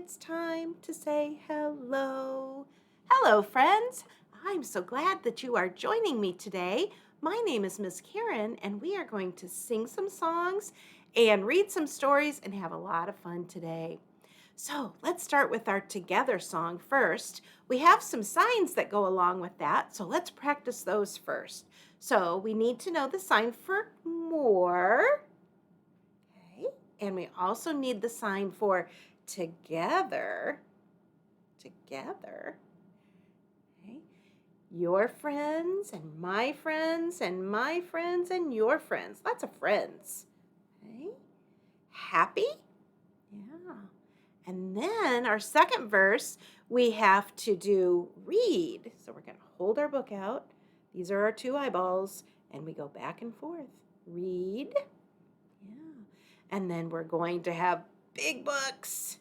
it's time to say hello. Hello, friends. I'm so glad that you are joining me today. My name is Miss Karen, and we are going to sing some songs and read some stories and have a lot of fun today. So let's start with our together song first. We have some signs that go along with that, so let's practice those first. So we need to know the sign for more. Okay. And we also need the sign for together. Together. Okay. Your friends and my friends and my friends and your friends. Lots of friends. Okay. Happy? Yeah. And then our second verse, we have to do read. So we're going to hold our book out. These are our two eyeballs, and we go back and forth. Read. Yeah. And then we're going to have big books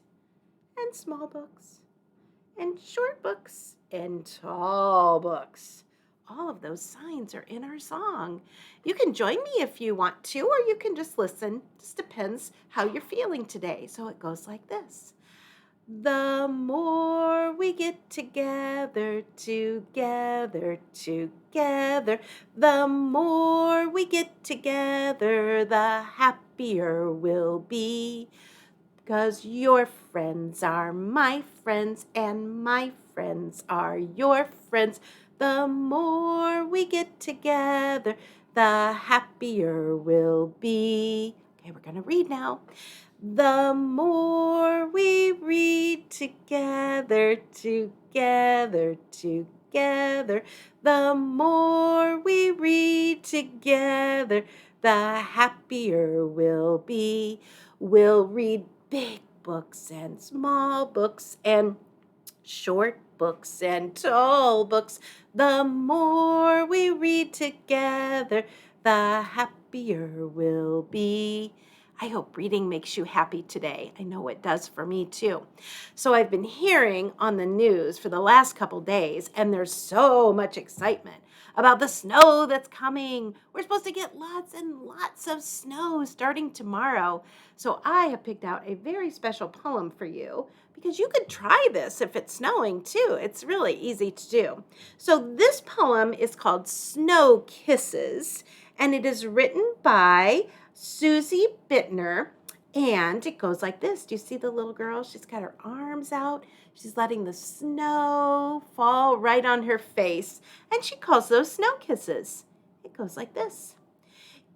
and small books and short books and tall books. All of those signs are in our song. You can join me if you want to, or you can just listen. Just depends how you're feeling today. So it goes like this. The more we get together, together, together, the more we get together, the happier we'll be. 'Cause your friends are my friends and my friends are your friends. The more we get together, the happier we'll be. Okay, we're going to read now. The more we read together, together, together, the more we read together, the happier we'll be. We'll read big books and small books and short books and tall books. The more we read together, the happier we'll be. I hope reading makes you happy today. I know it does for me too. So I've been hearing on the news for the last couple days, and there's so much excitement about the snow that's coming. We're supposed to get lots and lots of snow starting tomorrow. So I have picked out a very special poem for you because you could try this if it's snowing too. It's really easy to do. So this poem is called Snow Kisses, and it is written by Susie Bittner, and it goes like this. Do you see the little girl? She's got her arms out. She's letting the snow fall right on her face, and she calls those snow kisses. It goes like this.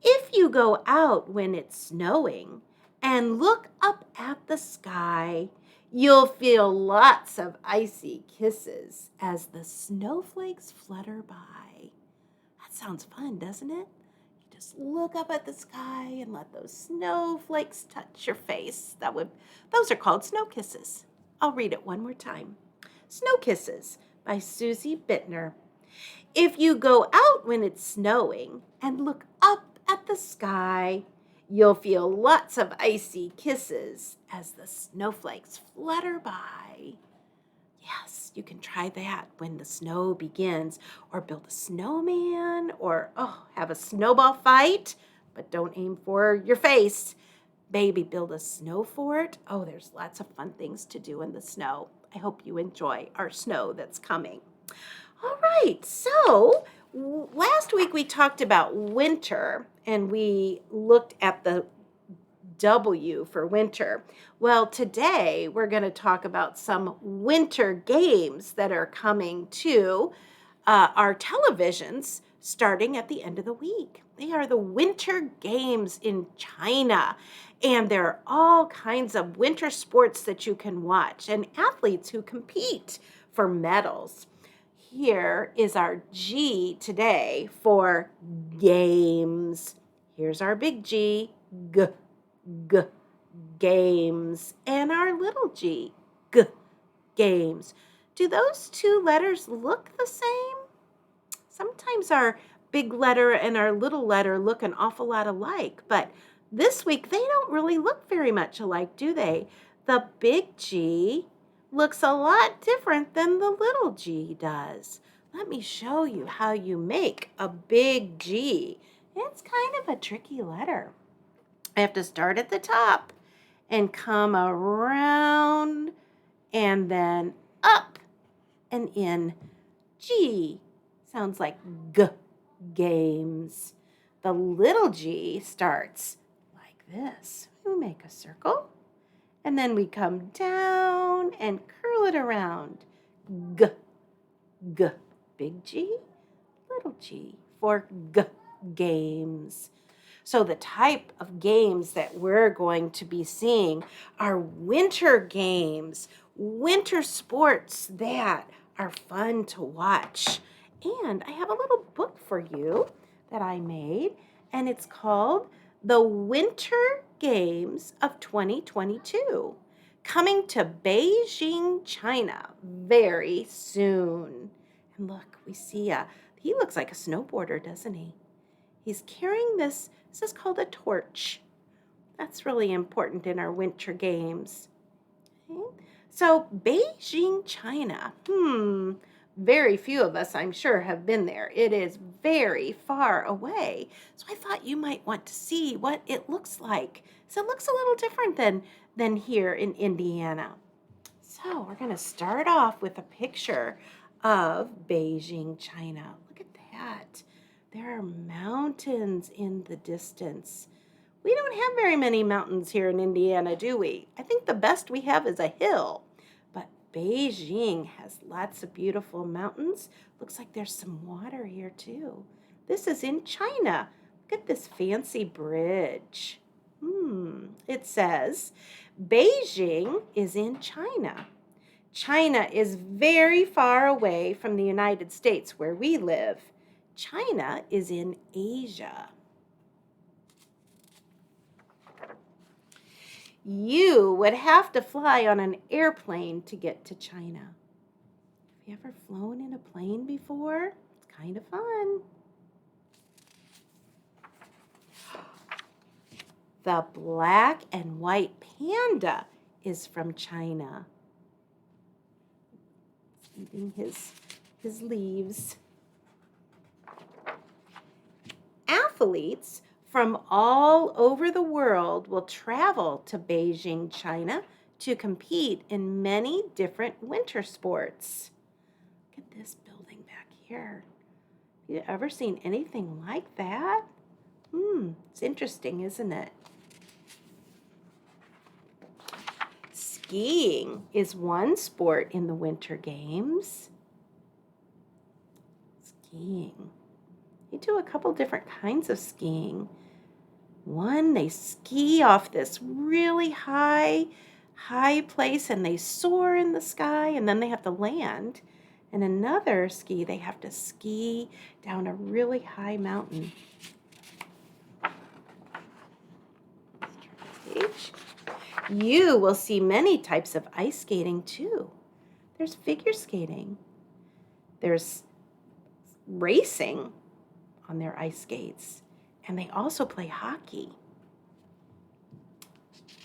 If you go out when it's snowing and look up at the sky, you'll feel lots of icy kisses as the snowflakes flutter by. That sounds fun, doesn't it? You just look up at the sky and let those snowflakes touch your face. Those are called snow kisses. I'll read it one more time. Snow Kisses by Susie Bittner. If you go out when it's snowing and look up at the sky, you'll feel lots of icy kisses as the snowflakes flutter by. Yes, you can try that when the snow begins, or build a snowman, or have a snowball fight, but don't aim for your face. Maybe build a snow fort. Oh, there's lots of fun things to do in the snow. I hope you enjoy our snow that's coming. All right, so last week we talked about winter, and we looked at the W for winter. Well, today we're going to talk about some winter games that are coming to our televisions starting at the end of the week. They are the Winter Games in China, and there are all kinds of winter sports that you can watch and athletes who compete for medals. Here is our G today for games. Here's our big G, G, G, games, and our little G, G, games. Do those two letters look the same? Sometimes our big letter and our little letter look an awful lot alike, but this week they don't really look very much alike, do they? The big G looks a lot different than the little g does. Let me show you how you make a big G. It's kind of a tricky letter. I have to start at the top and come around and then up and in. G sounds like G, games. The little g starts like this. We make a circle, and then we come down and curl it around. G, G, big G, little g for G, games. So the type of games that we're going to be seeing are winter games, winter sports that are fun to watch. And I have a little book for you that I made, and it's called The Winter Games of 2022, coming to Beijing, China very soon. And look, we see he looks like a snowboarder, doesn't he? He's carrying this is called a torch. That's really important in our winter games. Okay. So Beijing, China. Very few of us, I'm sure, have been there. It is very far away. So I thought you might want to see what it looks like. So it looks a little different than here in Indiana. So we're going to start off with a picture of Beijing, China. Look at that. There are mountains in the distance. We don't have very many mountains here in Indiana, do we? I think the best we have is a hill. But Beijing has lots of beautiful mountains. Looks like there's some water here too. This is in China. Look at this fancy bridge. It says, Beijing is in China. China is very far away from the United States where we live. China is in Asia. You would have to fly on an airplane to get to China. Have you ever flown in a plane before? It's kind of fun. The black and white panda is from China. Eating his leaves. Athletes from all over the world will travel to Beijing, China to compete in many different winter sports. Look at this building back here. Have you ever seen anything like that? It's interesting, isn't it? Skiing is one sport in the Winter Games. Skiing. You do a couple different kinds of skiing. One, they ski off this really high place and they soar in the sky and then they have to land. And another ski, they have to ski down a really high mountain. Page. You will see many types of ice skating too. There's figure skating. There's racing on their ice skates. And they also play hockey.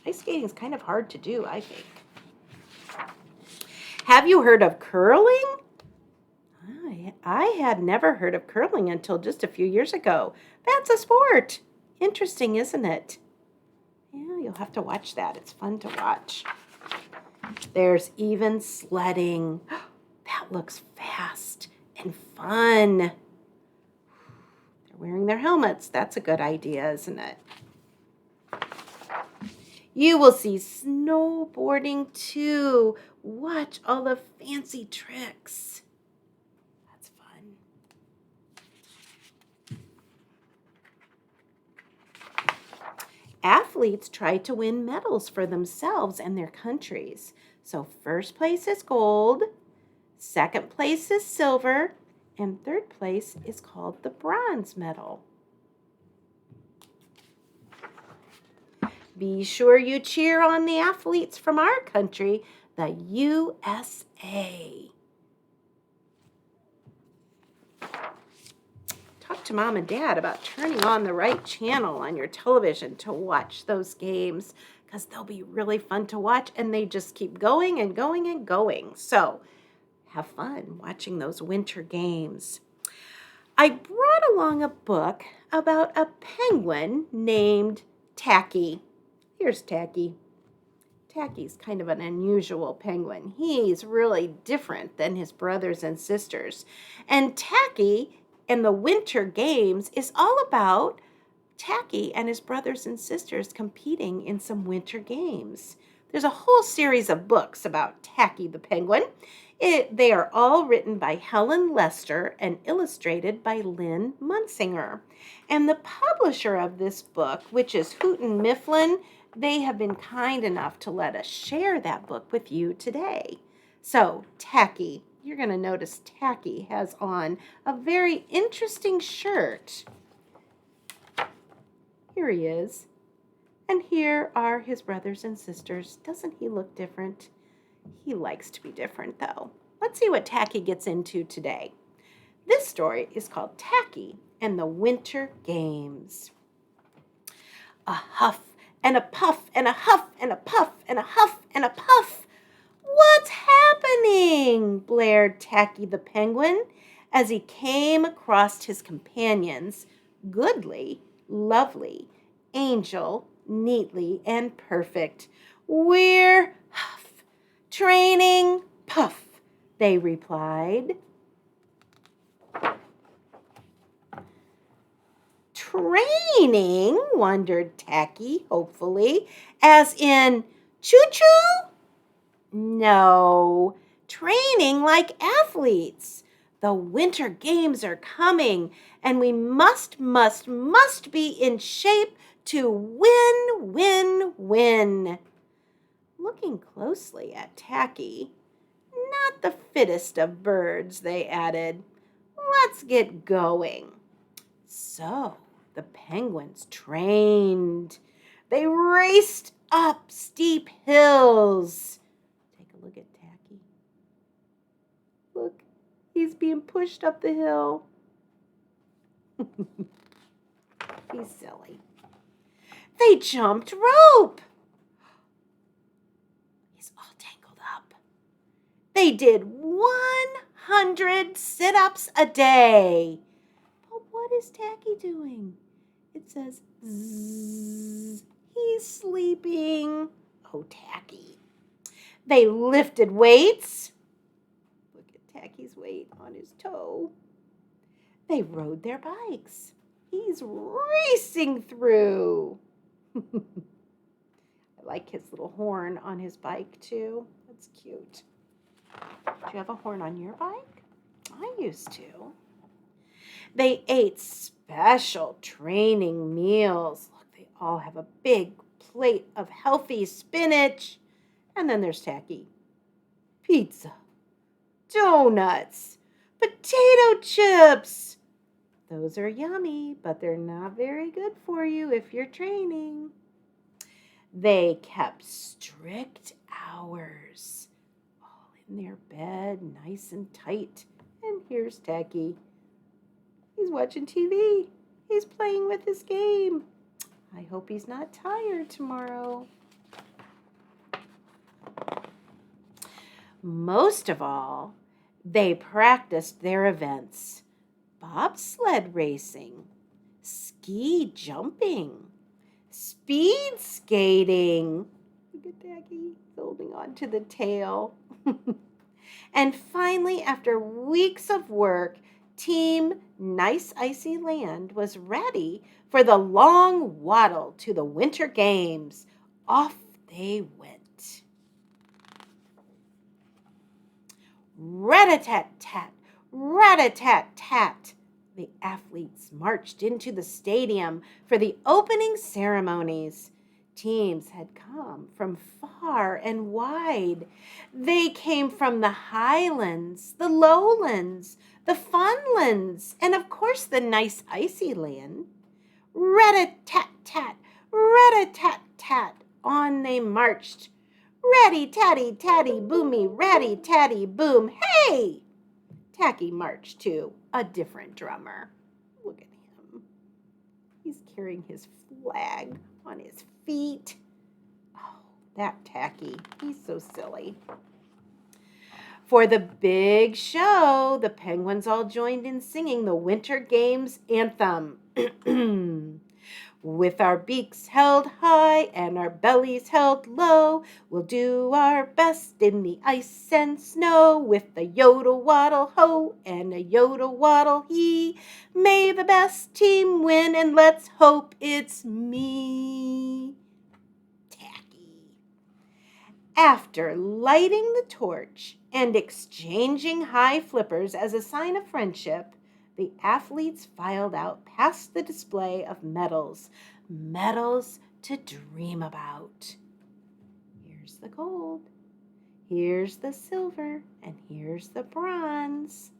Ice skating is kind of hard to do, I think. Have you heard of curling? I had never heard of curling until just a few years ago. That's a sport. Interesting, isn't it? Yeah, you'll have to watch that. It's fun to watch. There's even sledding. That looks fast and fun. They're wearing their helmets. That's a good idea, isn't it? You will see snowboarding too. Watch all the fancy tricks. That's fun. Athletes try to win medals for themselves and their countries. So first place is gold, second place is silver, and third place is called the bronze medal. Be sure you cheer on the athletes from our country, the USA. Talk to Mom and Dad about turning on the right channel on your television to watch those games, because they'll be really fun to watch and they just keep going and going and going. So have fun watching those winter games. I brought along a book about a penguin named Tacky. Here's Tacky. Tacky's kind of an unusual penguin. He's really different than his brothers and sisters. And Tacky and the Winter Games is all about Tacky and his brothers and sisters competing in some winter games. There's a whole series of books about Tacky the penguin. They are all written by Helen Lester and illustrated by Lynn Munsinger. And the publisher of this book, which is Houghton Mifflin, they have been kind enough to let us share that book with you today. So, Tacky, you're going to notice Tacky has on a very interesting shirt. Here he is. And here are his brothers and sisters. Doesn't he look different? He likes to be different, though. Let's see what Tacky gets into today. This story is called Tacky and the Winter Games. A huff and a puff and a huff and a puff and a huff and a puff. What's happening? Blared Tacky the penguin as he came across his companions, Goodly, Lovely, Angel, Neatly, and Perfect. We're huff, training, puff, they replied. Training? Wondered Tacky hopefully, as in choo-choo? No, training like athletes. The Winter Games are coming, and we must be in shape to win. Looking closely at Tacky, not the fittest of birds, they added. Let's get going. So the penguins trained. They raced up steep hills. Take a look at Tacky. Look, he's being pushed up the hill. He's silly. They jumped rope. He's all tangled up. They did 100 sit-ups a day. But what is Tacky doing? It says zzz. He's sleeping. Oh, Tacky. They lifted weights. Look at Tacky's weight on his toe. They rode their bikes. He's racing through. I like his little horn on his bike, too. That's cute. Do you have a horn on your bike? I used to. They ate special training meals. Look, they all have a big plate of healthy spinach. And then there's Tacky. Pizza, donuts, potato chips. Those are yummy, but they're not very good for you if you're training. They kept strict hours, all in their bed, nice and tight. And here's Tacky. He's watching TV. He's playing with his game. I hope he's not tired tomorrow. Most of all, they practiced their events. Bobsled racing, ski jumping, speed skating. Look at Tacky holding on to the tail. And finally, after weeks of work, Team Nice Icy Land was ready for the long waddle to the Winter Games. Off they went. Rat-a-tat-tat, rat-a-tat-tat. The athletes marched into the stadium for the opening ceremonies. Teams had come from far and wide. They came from the highlands, the lowlands, the funlands, and of course the nice icy land. Rat-a-tat-tat, rat-a-tat-tat, on they marched. Ratty-tatty-tatty, boomy, ratty-tatty, boom. Hey! Tacky marched to a different drummer. Look at him. He's carrying his flag on his feet. Oh, that Tacky. He's so silly. For the big show, the penguins all joined in singing the Winter Games anthem. With our beaks held high and our bellies held low, we'll do our best in the ice and snow. With a yodel waddle ho and a yodel waddle he, may the best team win, and let's hope it's me. Tacky. After lighting the torch and exchanging high flippers as a sign of friendship, the athletes filed out past the display of medals. Medals to dream about. Here's the gold, here's the silver, and here's the bronze.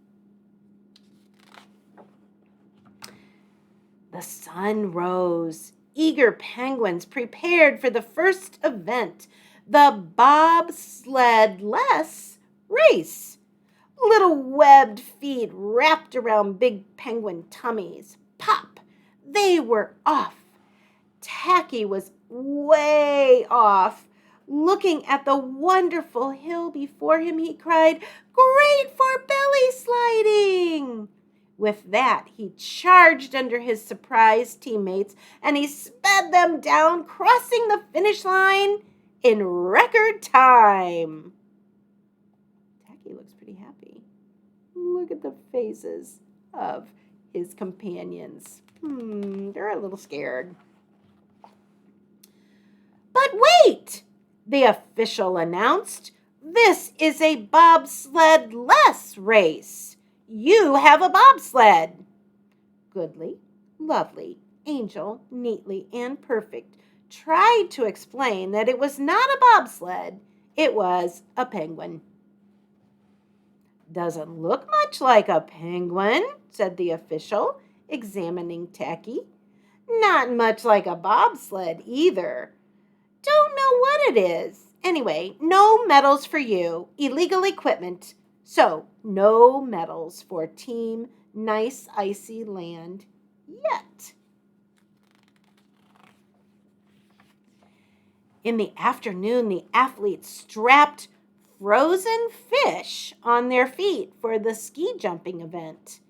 The sun rose. Eager penguins prepared for the first event, the bobsled-less race. Little webbed feet wrapped around big penguin tummies. Pop! They were off. Tacky was way off. Looking at the wonderful hill before him, he cried, "Great for belly sliding!" With that, he charged under his surprised teammates, and he sped them down, crossing the finish line in record time. Tacky looks pretty happy. Look at the faces of his companions. They're a little scared. But wait, the official announced. This is a bobsled-less race. You have a bobsled. Goodly, Lovely, Angel, Neatly, and Perfect tried to explain that it was not a bobsled, it was a penguin. Doesn't look much like a penguin, said the official, examining Tacky. Not much like a bobsled either. Don't know what it is. Anyway, no medals for you. Illegal equipment. So, no medals for Team Nice Icy Land yet. In the afternoon, the athletes strapped frozen fish on their feet for the ski jumping event.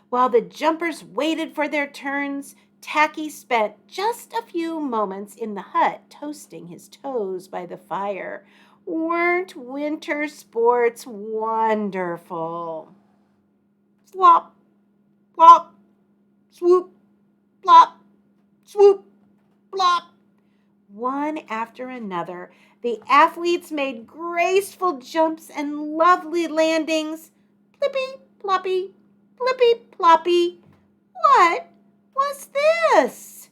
While the jumpers waited for their turns, Tacky spent just a few moments in the hut toasting his toes by the fire. Weren't winter sports wonderful? Slop, plop, swoop, plop, swoop, plop. One after another, the athletes made graceful jumps and lovely landings. Plippy, ploppy, plippy, ploppy. What was this?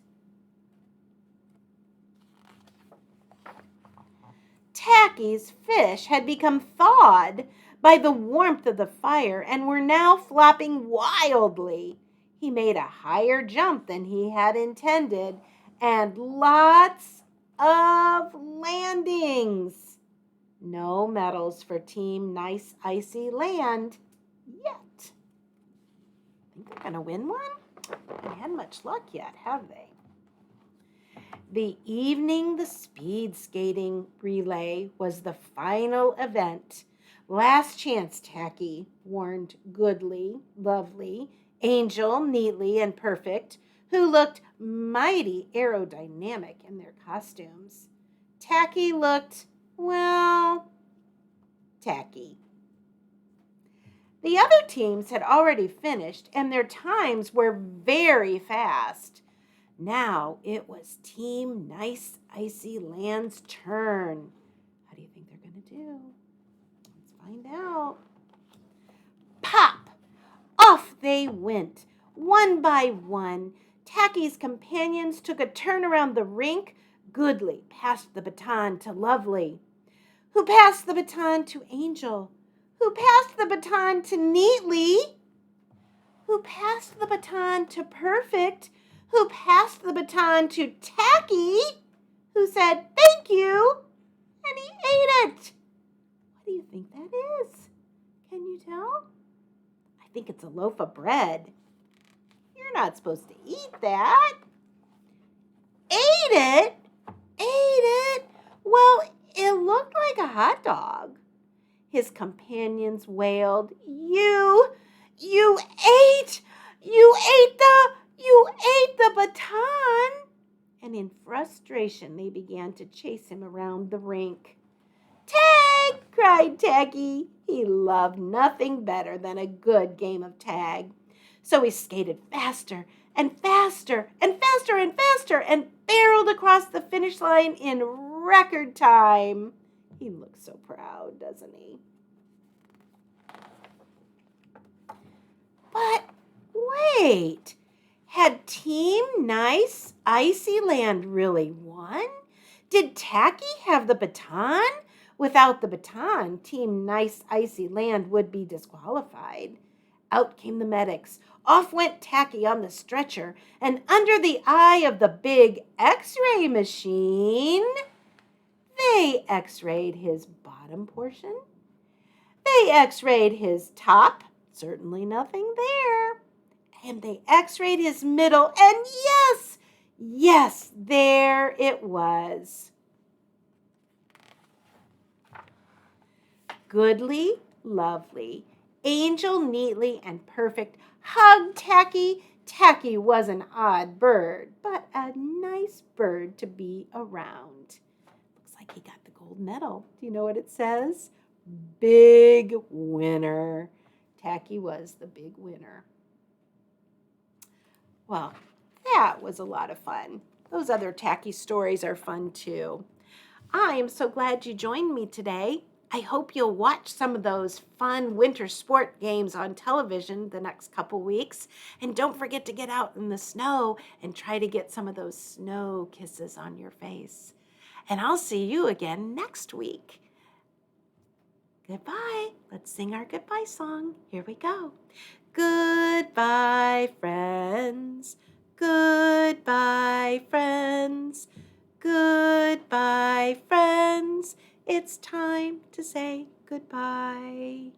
Tacky's fish had become thawed by the warmth of the fire and were now flopping wildly. He made a higher jump than he had intended, and lots of landings. No medals for Team Nice Icy Land yet. Think they're going to win one? They haven't had much luck yet, have they? The evening the speed skating relay was the final event. Last chance, Tacky, warned Goodly, Lovely, Angel, Neatly, and Perfect, who looked mighty aerodynamic in their costumes. Tacky looked, well, tacky. The other teams had already finished, and their times were very fast. Now it was Team Nice Icy Land's turn. How do you think they're going to do? Let's find out. Pop! Off they went, one by one. Tacky's companions took a turn around the rink. Goodly passed the baton to Lovely, who passed the baton to Angel, who passed the baton to Neatly, who passed the baton to Perfect, who passed the baton to Tacky, who said, "Thank you," and he ate it. What do you think that is? Can you tell? I think it's a loaf of bread. You're not supposed to eat that. Ate it? Ate it? Well, it looked like a hot dog. His companions wailed, You ate the baton." and in frustration they began to chase him around the rink. "Tag!" cried Tacky. He loved nothing better than a good game of tag. So he skated faster and faster and faster and faster and barreled across the finish line in record time. He looks so proud, doesn't he? But wait, had Team Nice Icy Land really won? Did Tacky have the baton? Without the baton, Team Nice Icy Land would be disqualified. Out came the medics. Off went Tacky on the stretcher, and under the eye of the big X-ray machine, they X-rayed his bottom portion. They X-rayed his top, certainly nothing there. And they X-rayed his middle, and yes, there it was. Goodly, lovely, angel, neatly, and perfect, hugged Tacky. Tacky was an odd bird, but a nice bird to be around. Looks like he got the gold medal. Do you know what it says? Big winner. Tacky was the big winner. Well, that was a lot of fun. Those other Tacky stories are fun too. I am so glad you joined me today. I hope you'll watch some of those fun winter sport games on television the next couple weeks. And don't forget to get out in the snow and try to get some of those snow kisses on your face. And I'll see you again next week. Goodbye. Let's sing our goodbye song. Here we go. Goodbye, friends. Goodbye, friends. Goodbye, friends. It's time to say goodbye.